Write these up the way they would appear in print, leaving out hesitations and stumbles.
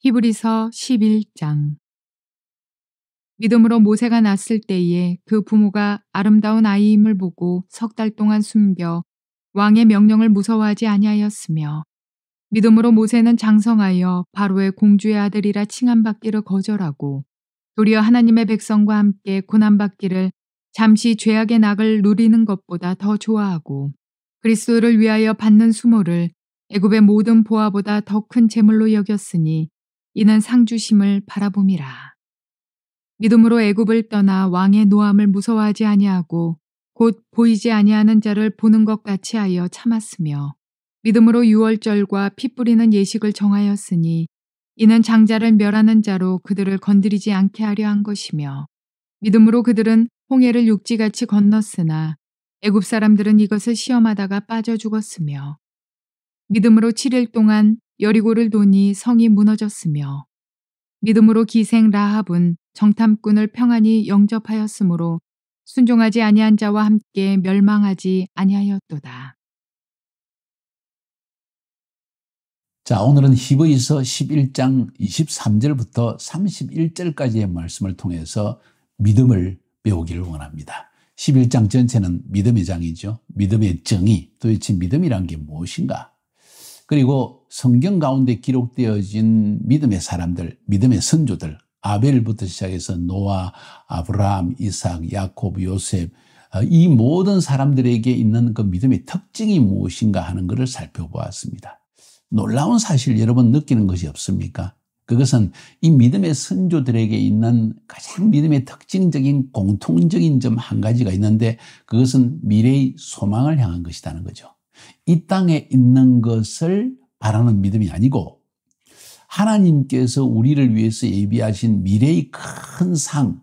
히브리서 11장. 믿음으로 모세가 낳았을 때에 그 부모가 아름다운 아이임을 보고 석 달 동안 숨겨 왕의 명령을 무서워하지 아니하였으며, 믿음으로 모세는 장성하여 바로의 공주의 아들이라 칭함받기를 거절하고 도리어 하나님의 백성과 함께 고난받기를 잠시 죄악의 낙을 누리는 것보다 더 좋아하고 그리스도를 위하여 받는 수모를 애굽의 모든 보화보다 더 큰 재물로 여겼으니 이는 상주심을 바라봄이라. 믿음으로 애굽을 떠나 왕의 노함을 무서워하지 아니하고 곧 보이지 아니하는 자를 보는 것 같이 하여 참았으며, 믿음으로 유월절과 피 뿌리는 예식을 정하였으니 이는 장자를 멸하는 자로 그들을 건드리지 않게 하려 한 것이며, 믿음으로 그들은 홍해를 육지같이 건넜으나 애굽 사람들은 이것을 시험하다가 빠져 죽었으며, 믿음으로 7일 동안 여리고를 도니 성이 무너졌으며, 믿음으로 기생 라합은 정탐꾼을 평안히 영접하였으므로 순종하지 아니한 자와 함께 멸망하지 아니하였도다. 자, 오늘은 히브리서 11장 23절부터 31절까지의 말씀을 통해서 믿음을 배우기를 원합니다. 11장 전체는 믿음의 장이죠. 믿음의 정의, 도대체 믿음이란 게 무엇인가? 그리고 성경 가운데 기록되어진 믿음의 사람들, 믿음의 선조들, 아벨부터 시작해서 노아, 아브라함, 이삭, 야곱, 요셉, 이 모든 사람들에게 있는 그 믿음의 특징이 무엇인가 하는 것을 살펴보았습니다. 놀라운 사실 여러분 느끼는 것이 없습니까? 그것은 이 믿음의 선조들에게 있는 가장 믿음의 특징적인 공통적인 점 한 가지가 있는데, 그것은 미래의 소망을 향한 것이라는 거죠. 이 땅에 있는 것을 바라는 믿음이 아니고 하나님께서 우리를 위해서 예비하신 미래의 큰 상,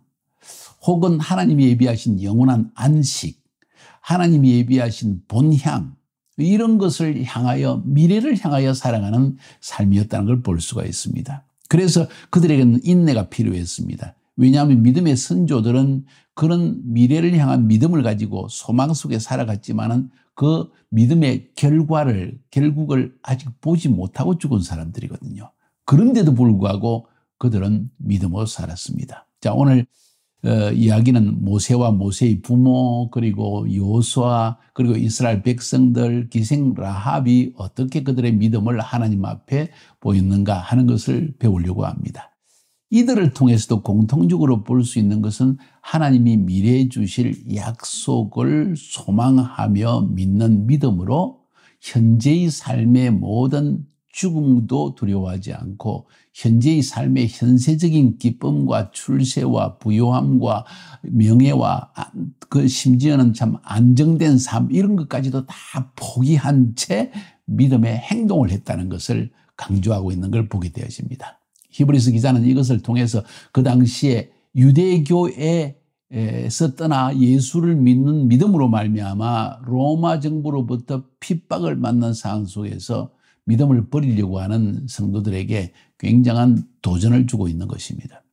혹은 하나님이 예비하신 영원한 안식, 하나님이 예비하신 본향, 이런 것을 향하여, 미래를 향하여 살아가는 삶이었다는 걸 볼 수가 있습니다. 그래서 그들에게는 인내가 필요했습니다. 왜냐하면 믿음의 선조들은 그런 미래를 향한 믿음을 가지고 소망 속에 살아갔지만은 그 믿음의 결국을 아직 보지 못하고 죽은 사람들이거든요. 그런데도 불구하고 그들은 믿음으로 살았습니다. 자, 오늘 이야기는 모세와 모세의 부모, 그리고 여호수아, 그리고 이스라엘 백성들, 기생 라합이 어떻게 그들의 믿음을 하나님 앞에 보였는가 하는 것을 배우려고 합니다. 이들을 통해서도 공통적으로 볼 수 있는 것은 하나님이 미래에 주실 약속을 소망하며 믿는 믿음으로 현재의 삶의 모든 죽음도 두려워하지 않고 현재의 삶의 현세적인 기쁨과 출세와 부요함과 명예와 그 심지어는 참 안정된 삶, 이런 것까지도 다 포기한 채 믿음의 행동을 했다는 것을 강조하고 있는 걸 보게 되어집니다. 히브리서 기자는 이것을 통해서 그 당시에 유대교에서 떠나 예수를 믿는 믿음으로 말미암아 로마 정부로부터 핍박을 받는 상황 속에서 믿음을 버리려고 하는 성도들에게 굉장한 도전을 주고 있는 것입니다.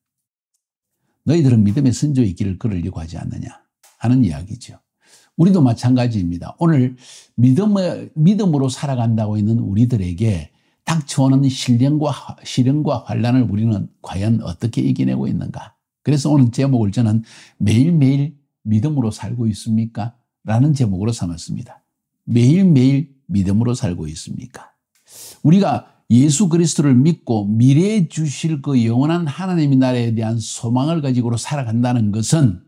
너희들은 믿음의 선조의 길을 걸으려고 하지 않느냐 하는 이야기죠. 우리도 마찬가지입니다. 오늘 믿음으로 살아간다고 있는 우리들에게 닥쳐오는 시련과 환난을 우리는 과연 어떻게 이겨내고 있는가? 그래서 오늘 제목을 저는 매일매일 믿음으로 살고 있습니까? 라는 제목으로 삼았습니다. 매일매일 믿음으로 살고 있습니까? 우리가 예수 그리스도를 믿고 미래에 주실 그 영원한 하나님의 나라에 대한 소망을 가지고 살아간다는 것은,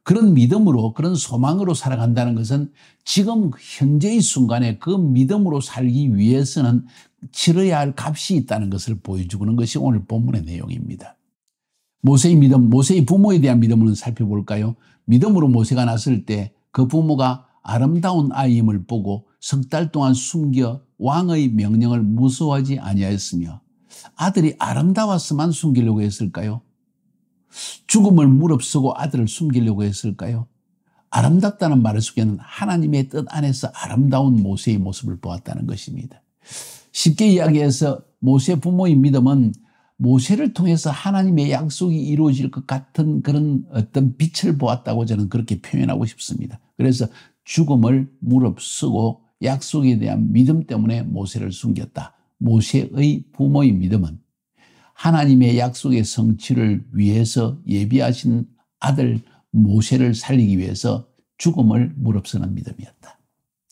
그런 믿음으로, 그런 소망으로 살아간다는 것은 지금 현재의 순간에 그 믿음으로 살기 위해서는 치러야 할 값이 있다는 것을 보여주는 것이 오늘 본문의 내용입니다. 모세의 믿음, 모세의 부모에 대한 믿음을 살펴볼까요? 믿음으로 모세가 났을 때 그 부모가 아름다운 아이임을 보고 석 달 동안 숨겨 왕의 명령을 무서워하지 아니하였으며, 아들이 아름다웠으만 숨기려고 했을까요? 죽음을 무릅쓰고 아들을 숨기려고 했을까요? 아름답다는 말 속에는 하나님의 뜻 안에서 아름다운 모세의 모습을 보았다는 것입니다. 쉽게 이야기해서 모세 부모의 믿음은 모세를 통해서 하나님의 약속이 이루어질 것 같은 그런 어떤 빛을 보았다고 저는 그렇게 표현하고 싶습니다. 그래서 죽음을 무릅쓰고 약속에 대한 믿음 때문에 모세를 숨겼다. 모세의 부모의 믿음은 하나님의 약속의 성취를 위해서 예비하신 아들 모세를 살리기 위해서 죽음을 무릅쓰는 믿음이었다.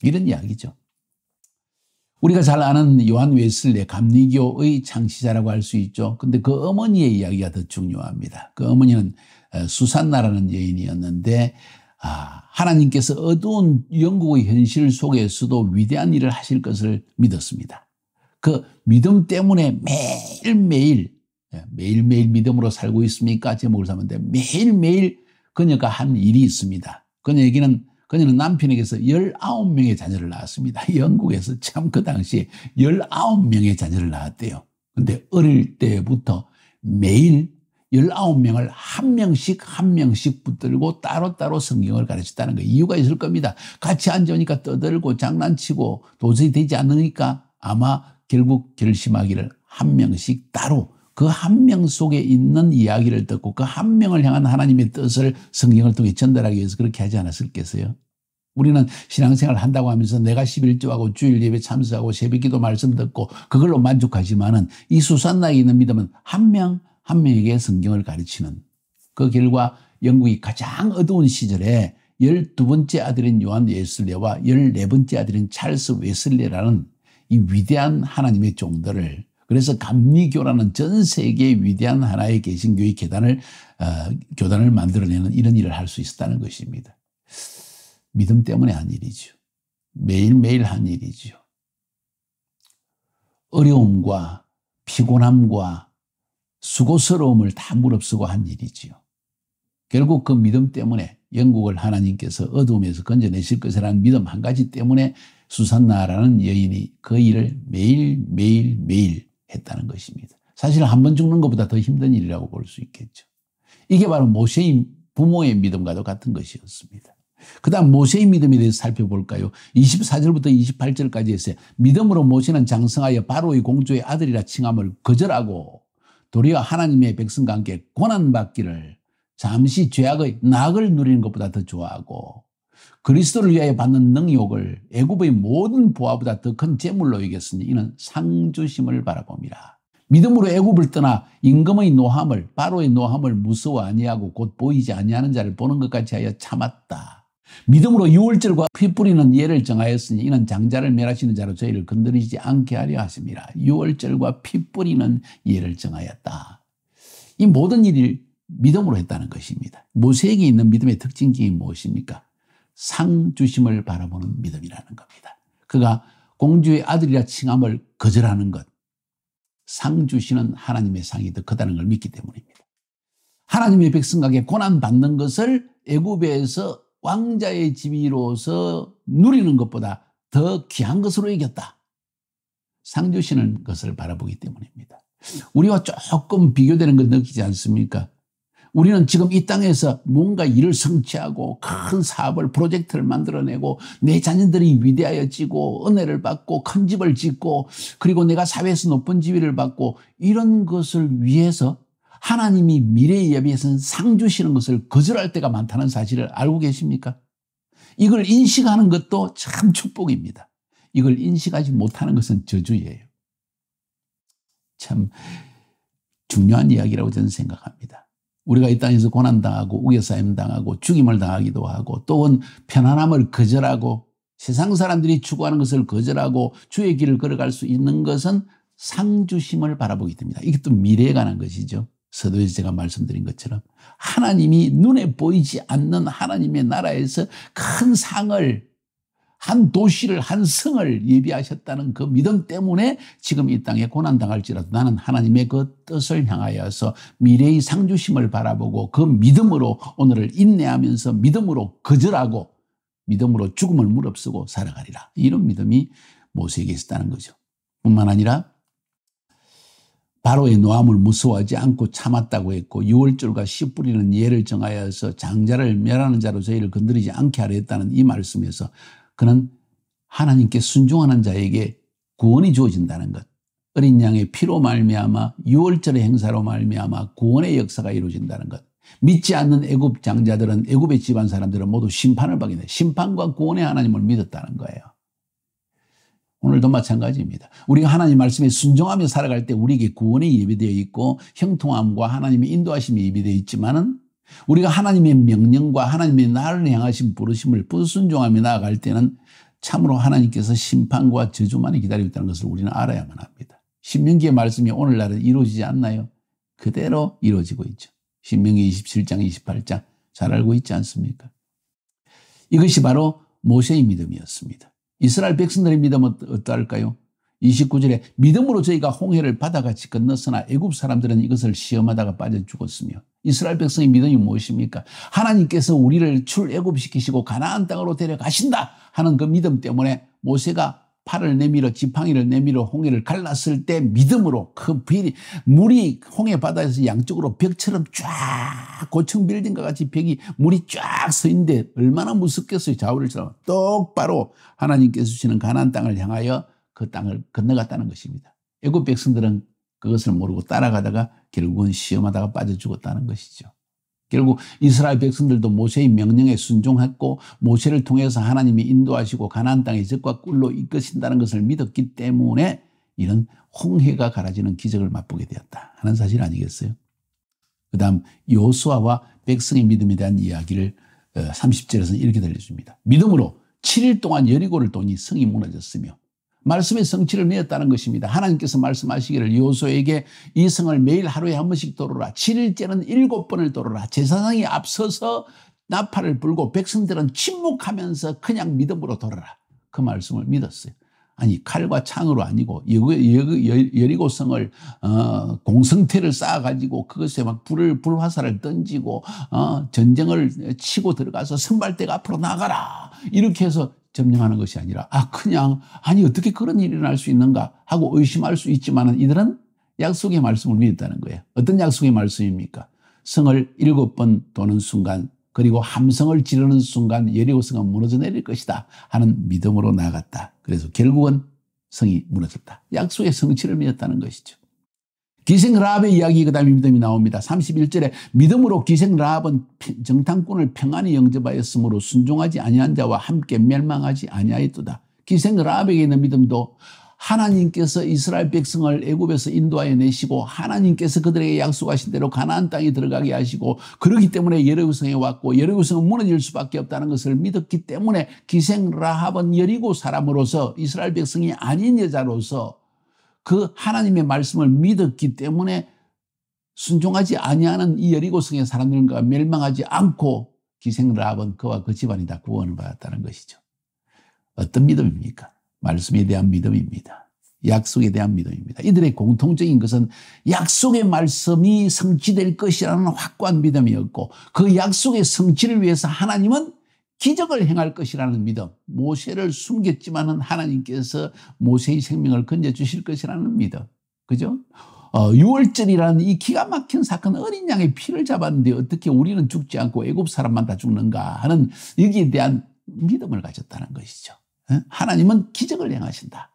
이런 이야기죠. 우리가 잘 아는 요한 웨슬레 감리교의 창시자라고 할 수 있죠. 근데 그 어머니의 이야기가 더 중요합니다. 그 어머니는 수산나라는 여인이었는데 하나님께서 어두운 영국의 현실 속에서도 위대한 일을 하실 것을 믿었습니다. 그 믿음 때문에 매일매일 믿음으로 살고 있습니까? 제목을 삼으면 돼. 매일매일 그녀가 한 일이 있습니다. 그녀는 남편에게서 19명의 자녀를 낳았습니다. 영국에서 참 그 당시에 19명의 자녀를 낳았대요. 근데 어릴 때부터 매일 19명을 한 명씩 붙들고 따로따로 성경을 가르쳤다는 거예요. 이유가 있을 겁니다. 같이 앉으니까 떠들고 장난치고 도저히 되지 않으니까 아마 결국 결심하기를 한 명씩 따로 그 한 명 속에 있는 이야기를 듣고 그 한 명을 향한 하나님의 뜻을 성경을 통해 전달하기 위해서 그렇게 하지 않았을겠어요? 우리는 신앙생활을 한다고 하면서 내가 11조하고 주일 예배 참석하고 새벽기도 말씀 듣고 그걸로 만족하지만은 이 수산나에 있는 믿음은 한 명에게 성경을 가르치는 그 결과 영국이 가장 어두운 시절에 12번째 아들인 요한 웨슬레와 14번째 아들인 찰스 웨슬레라는 이 위대한 하나님의 종들을 그래서 감리교라는 전 세계의 위대한 하나의 개신교의 교단을 만들어내는 이런 일을 할 수 있었다는 것입니다. 믿음 때문에 한 일이죠. 매일매일 한 일이죠. 어려움과 피곤함과 수고스러움을 다 무릅쓰고 한 일이지요. 결국 그 믿음 때문에 영국을 하나님께서 어둠에서 건져내실 것이라는 믿음 한 가지 때문에 수산나라는 여인이 그 일을 매일 했다는 것입니다. 사실 한 번 죽는 것보다 더 힘든 일이라고 볼 수 있겠죠. 이게 바로 모세의 부모의 믿음과도 같은 것이었습니다. 그 다음 모세의 믿음에 대해서 살펴볼까요? 24절부터 28절까지 했어요. 믿음으로 모세는 장성하여 바로의 공주의 아들이라 칭함을 거절하고 도리어 하나님의 백성과 함께 고난받기를 잠시 죄악의 낙을 누리는 것보다 더 좋아하고 그리스도를 위하여 받는 능욕을 애굽의 모든 보화보다 더 큰 재물로 여겼으니 이는 상주심을 바라봅니다. 믿음으로 애굽을 떠나 임금의 노함을 바로의 노함을 무서워 아니하고 곧 보이지 아니하는 자를 보는 것 같이 하여 참았다. 믿음으로 유월절과 피 뿌리는 예를 정하였으니 이는 장자를 멸하시는 자로 저희를 건드리지 않게 하려 하십니다. 유월절과 피 뿌리는 예를 정하였다. 이 모든 일을 믿음으로 했다는 것입니다. 모세에게 있는 믿음의 특징이 무엇입니까? 상주심을 바라보는 믿음이라는 겁니다. 그가 공주의 아들이라 칭함을 거절하는 것. 상 주시는 하나님의 상이 더 크다는 걸 믿기 때문입니다. 하나님의 백성에게 고난받는 것을 애굽에서 왕자의 지위로서 누리는 것보다 더 귀한 것으로 여겼다. 상 주시는 것을 바라보기 때문입니다. 우리와 조금 비교되는 걸 느끼지 않습니까? 우리는 지금 이 땅에서 뭔가 일을 성취하고 큰 사업을 프로젝트를 만들어내고 내 자녀들이 위대하여지고 은혜를 받고 큰 집을 짓고 그리고 내가 사회에서 높은 지위를 받고 이런 것을 위해서 하나님이 미래에 예비해서 상 주시는 것을 거절할 때가 많다는 사실을 알고 계십니까? 이걸 인식하는 것도 참 축복입니다. 이걸 인식하지 못하는 것은 저주예요. 참 중요한 이야기라고 저는 생각합니다. 우리가 이 땅에서 고난당하고 우겨싸임 당하고 죽임을 당하기도 하고 또는 편안함을 거절하고 세상 사람들이 추구하는 것을 거절하고 주의 길을 걸어갈 수 있는 것은 상주심을 바라보기 때문이다. 이게 또 미래에 관한 것이죠. 서두에서 제가 말씀드린 것처럼 하나님이 눈에 보이지 않는 하나님의 나라에서 큰 상을 한 도시를 한 성을 예비하셨다는 그 믿음 때문에 지금 이 땅에 고난당할지라도 나는 하나님의 그 뜻을 향하여서 미래의 상주심을 바라보고 그 믿음으로 오늘을 인내하면서 믿음으로 거절하고 믿음으로 죽음을 무릅쓰고 살아가리라. 이런 믿음이 모세에게 있었다는 거죠. 뿐만 아니라 바로의 노함을 무서워하지 않고 참았다고 했고 유월절과 씨 뿌리는 예를 정하여서 장자를 멸하는 자로 저희를 건드리지 않게 하려 했다는 이 말씀에서 그는 하나님께 순종하는 자에게 구원이 주어진다는 것, 어린 양의 피로 말미암아 유월절의 행사로 말미암아 구원의 역사가 이루어진다는 것, 믿지 않는 애굽 장자들은 애굽의 집안 사람들은 모두 심판을 받게 돼 심판과 구원의 하나님을 믿었다는 거예요. 오늘도 마찬가지입니다. 우리가 하나님 말씀에 순종하며 살아갈 때 우리에게 구원이 예비되어 있고 형통함과 하나님의 인도하심이 예비되어 있지만은 우리가 하나님의 명령과 하나님의 나를 향하신 부르심을 불순종하며 나아갈 때는 참으로 하나님께서 심판과 저주만이 기다리고 있다는 것을 우리는 알아야만 합니다. 신명기의 말씀이 오늘날은 이루어지지 않나요? 그대로 이루어지고 있죠. 신명기 27장, 28장 잘 알고 있지 않습니까? 이것이 바로 모세의 믿음이었습니다. 이스라엘 백성들의 믿음은 어떠할까요? 29절에 믿음으로 저희가 홍해를 바다같이 건넜으나 애굽 사람들은 이것을 시험하다가 빠져 죽었으며 이스라엘 백성의 믿음이 무엇입니까? 하나님께서 우리를 출애굽시키시고 가나안 땅으로 데려가신다 하는 그 믿음 때문에 모세가 팔을 내밀어 지팡이를 내밀어 홍해를 갈랐을 때 믿음으로 그 물이 홍해 바다에서 양쪽으로 벽처럼 쫙 고층 빌딩과 같이 벽이 물이 쫙 서 있는데 얼마나 무섭겠어요. 좌우를처럼 똑바로 하나님께서 주시는 가나안 땅을 향하여 그 땅을 건너갔다는 것입니다. 애굽 백성들은 그것을 모르고 따라가다가 결국은 시험하다가 빠져 죽었다는 것이죠. 결국 이스라엘 백성들도 모세의 명령에 순종했고 모세를 통해서 하나님이 인도하시고 가나안 땅의 젖과 꿀로 이끄신다는 것을 믿었기 때문에 이런 홍해가 갈아지는 기적을 맛보게 되었다 하는 사실 아니겠어요? 그 다음 여호수아와 백성의 믿음에 대한 이야기를 30절에서는 이렇게 들려줍니다. 믿음으로 7일 동안 여리고를 도니 성이 무너졌으며 말씀의 성취를 맺었다는 것입니다. 하나님께서 말씀하시기를 여호수아에게 이 성을 매일 하루에 한 번씩 돌아라. 7일째는 7번을 돌아라. 제사장이 앞서서 나팔을 불고 백성들은 침묵하면서 그냥 믿음으로 돌아라. 그 말씀을 믿었어요. 아니 칼과 창으로 아니고 여리고 성을 공성태를 쌓아가지고 그것에 막 불화살을 던지고 전쟁을 치고 들어가서 선발대가 앞으로 나가라. 이렇게 해서 점령하는 것이 아니라 그냥 아니 어떻게 그런 일이 일어날 수 있는가 하고 의심할 수 있지만 이들은 약속의 말씀을 믿었다는 거예요. 어떤 약속의 말씀입니까? 성을 7번 도는 순간 그리고 함성을 지르는 순간 여리고성은 무너져 내릴 것이다 하는 믿음으로 나아갔다. 그래서 결국은 성이 무너졌다. 약속의 성취를 믿었다는 것이죠. 기생 라합의 이야기 그 다음에 믿음이 나옵니다. 31절에 믿음으로 기생 라합은 정탐꾼을 평안히 영접하였으므로 순종하지 아니한 자와 함께 멸망하지 아니하였도다. 기생 라합에게 있는 믿음도 하나님께서 이스라엘 백성을 애굽에서 인도하여 내시고 하나님께서 그들에게 약속하신 대로 가나안 땅에 들어가게 하시고 그렇기 때문에 여리고성에 왔고 여리고성은 무너질 수밖에 없다는 것을 믿었기 때문에 기생 라합은 여리고 사람으로서 이스라엘 백성이 아닌 여자로서 그 하나님의 말씀을 믿었기 때문에 순종하지 아니하는 이 여리고성의 사람들과 멸망하지 않고 기생 라합은 그와 그 집안이 다 구원을 받았다는 것이죠. 어떤 믿음입니까? 말씀에 대한 믿음입니다. 약속에 대한 믿음입니다. 이들의 공통적인 것은 약속의 말씀이 성취될 것이라는 확고한 믿음이었고 그 약속의 성취를 위해서 하나님은 기적을 행할 것이라는 믿음. 모세를 숨겼지만은 하나님께서 모세의 생명을 건져주실 것이라는 믿음. 그죠? 6월절이라는 이 기가 막힌 사건, 어린 양의 피를 잡았는데 어떻게 우리는 죽지 않고 애굽 사람만 다 죽는가 하는 여기에 대한 믿음을 가졌다는 것이죠. 하나님은 기적을 행하신다.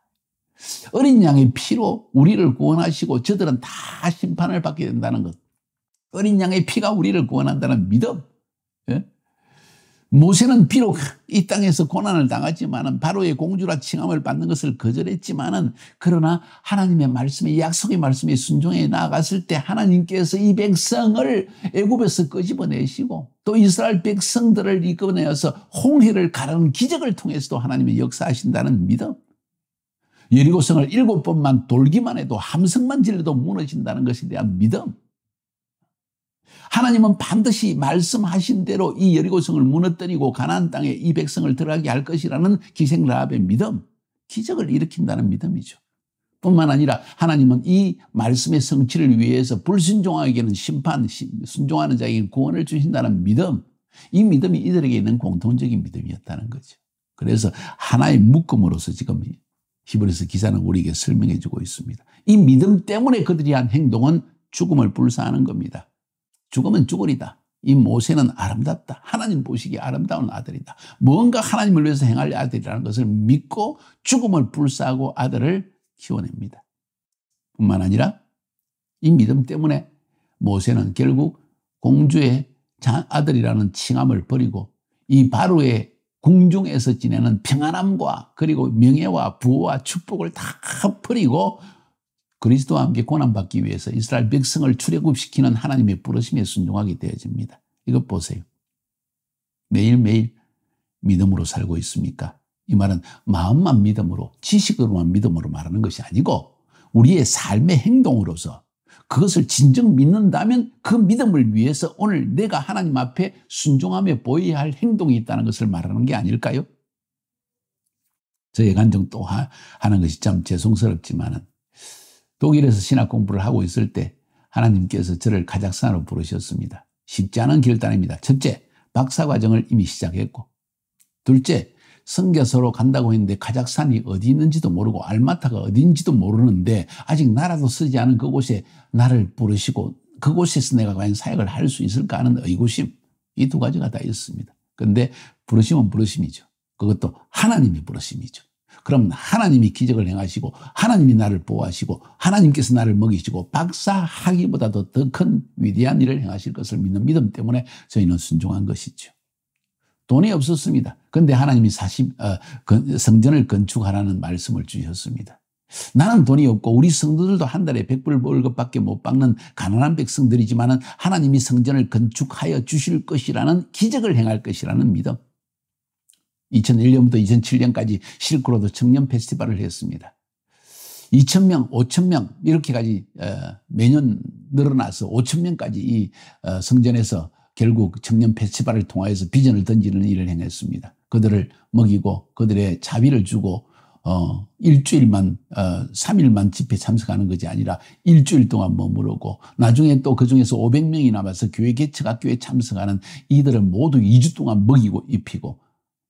어린 양의 피로 우리를 구원하시고 저들은 다 심판을 받게 된다는 것. 어린 양의 피가 우리를 구원한다는 믿음. 모세는 비록 이 땅에서 고난을 당하지만은 바로의 공주라 칭함을 받는 것을 거절했지만은 그러나 하나님의 말씀에 약속의 말씀에 순종해 나아갔을 때 하나님께서 이 백성을 애굽에서 끄집어내시고 또 이스라엘 백성들을 이끌어내어서 홍해를 가르는 기적을 통해서도 하나님의 역사하신다는 믿음. 여리고성을 7번만 돌기만 해도 함성만 질러도 무너진다는 것에 대한 믿음. 하나님은 반드시 말씀하신 대로 이 여리고성을 무너뜨리고 가나안 땅에 이 백성을 들어가게 할 것이라는 기생 라합의 믿음, 기적을 일으킨다는 믿음이죠. 뿐만 아니라 하나님은 이 말씀의 성취를 위해서 불순종하게는 심판, 순종하는 자에게 구원을 주신다는 믿음, 이 믿음이 이들에게 있는 공통적인 믿음이었다는 거죠. 그래서 하나의 묶음으로서 지금 히브리서 기사는 우리에게 설명해 주고 있습니다. 이 믿음 때문에 그들이 한 행동은 죽음을 불사하는 겁니다. 죽으면 죽으리다. 이 모세는 아름답다. 하나님 보시기에 아름다운 아들이다. 뭔가 하나님을 위해서 행할 아들이라는 것을 믿고 죽음을 불사하고 아들을 키워냅니다. 뿐만 아니라 이 믿음 때문에 모세는 결국 공주의 아들이라는 칭함을 버리고 이 바로의 궁중에서 지내는 평안함과 그리고 명예와 부와 축복을 다 버리고 그리스도와 함께 고난받기 위해서 이스라엘 백성을 출애굽시키는 하나님의 부르심에 순종하게 되어집니다. 이것 보세요. 매일매일 믿음으로 살고 있습니까? 이 말은 마음만 믿음으로, 지식으로만 믿음으로 말하는 것이 아니고 우리의 삶의 행동으로서 그것을 진정 믿는다면 그 믿음을 위해서 오늘 내가 하나님 앞에 순종하며 보여야 할 행동이 있다는 것을 말하는 게 아닐까요? 저의 간증 또 하는 것이 참 죄송스럽지만은 독일에서 신학 공부를 하고 있을 때 하나님께서 저를 카자흐스탄으로 부르셨습니다. 쉽지 않은 결단입니다. 첫째, 박사과정을 이미 시작했고, 둘째, 선교소로 간다고 했는데 카자흐스탄이 어디 있는지도 모르고 알마타가 어디인지도 모르는데 아직 나라도 쓰지 않은 그곳에 나를 부르시고 그곳에서 내가 과연 사역을 할 수 있을까 하는 의구심, 이 두 가지가 다 있습니다. 그런데 부르심은 부르심이죠. 그것도 하나님의 부르심이죠. 그럼 하나님이 기적을 행하시고 하나님이 나를 보호하시고 하나님께서 나를 먹이시고 박사학위보다도 더 큰 위대한 일을 행하실 것을 믿는 믿음 때문에 저희는 순종한 것이죠. 돈이 없었습니다. 그런데 하나님이 성전을 건축하라는 말씀을 주셨습니다. 나는 돈이 없고 우리 성도들도 한 달에 100불 월급밖에 못 받는 가난한 백성들이지만 하나님이 성전을 건축하여 주실 것이라는 기적을 행할 것이라는 믿음. 2001년부터 2007년까지 실크로드 청년 페스티벌을 했습니다. 2,000명, 5,000명 이렇게까지 매년 늘어나서 5,000명까지 이 성전에서 결국 청년 페스티벌을 통하여서 비전을 던지는 일을 행했습니다. 그들을 먹이고 그들의 자비를 주고 일주일만 3일만 집회 참석하는 것이 아니라 일주일 동안 머무르고 나중에 또 그중에서 500명이 남아서 교회 개척학교에 참석하는 이들을 모두 2주 동안 먹이고 입히고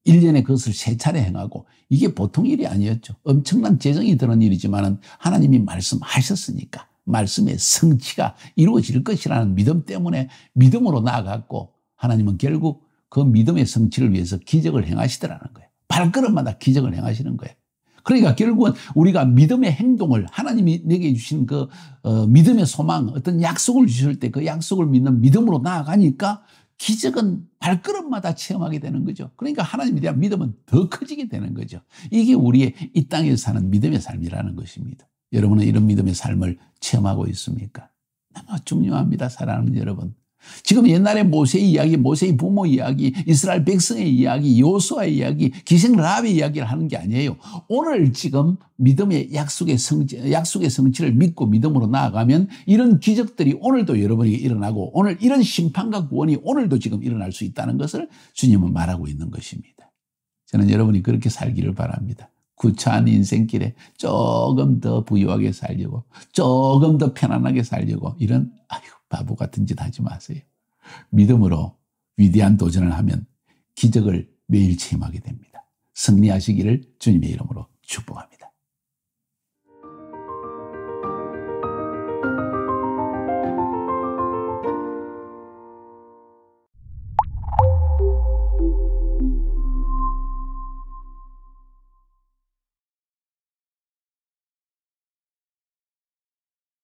1년에 그것을 3차례 행하고 이게 보통 일이 아니었죠. 엄청난 재정이 드는 일이지만 하나님이 말씀하셨으니까 말씀의 성취가 이루어질 것이라는 믿음 때문에 믿음으로 나아갔고 하나님은 결국 그 믿음의 성취를 위해서 기적을 행하시더라는 거예요. 발걸음마다 기적을 행하시는 거예요. 그러니까 결국은 우리가 믿음의 행동을 하나님이 내게 주신 그 믿음의 소망, 어떤 약속을 주실 때 그 약속을 믿는 믿음으로 나아가니까 기적은 발걸음마다 체험하게 되는 거죠. 그러니까 하나님에 대한 믿음은 더 커지게 되는 거죠. 이게 우리의 이 땅에서 사는 믿음의 삶이라는 것입니다. 여러분은 이런 믿음의 삶을 체험하고 있습니까? 너무 중요합니다. 사랑하는 여러분. 지금 옛날에 모세의 이야기, 모세의 부모 이야기, 이스라엘 백성의 이야기, 여호수아의 이야기, 기생 라합의 이야기를 하는 게 아니에요. 오늘 지금 믿음의 약속의 성취를 믿고 믿음으로 나아가면 이런 기적들이 오늘도 여러분에게 일어나고 오늘 이런 심판과 구원이 오늘도 지금 일어날 수 있다는 것을 주님은 말하고 있는 것입니다. 저는 여러분이 그렇게 살기를 바랍니다. 구차한 인생길에 조금 더 부유하게 살려고 조금 더 편안하게 살려고 이런 바보 같은 짓 하지 마세요. 믿음으로 위대한 도전을 하면 기적을 매일 체험하게 됩니다. 승리하시기를 주님의 이름으로 축복합니다.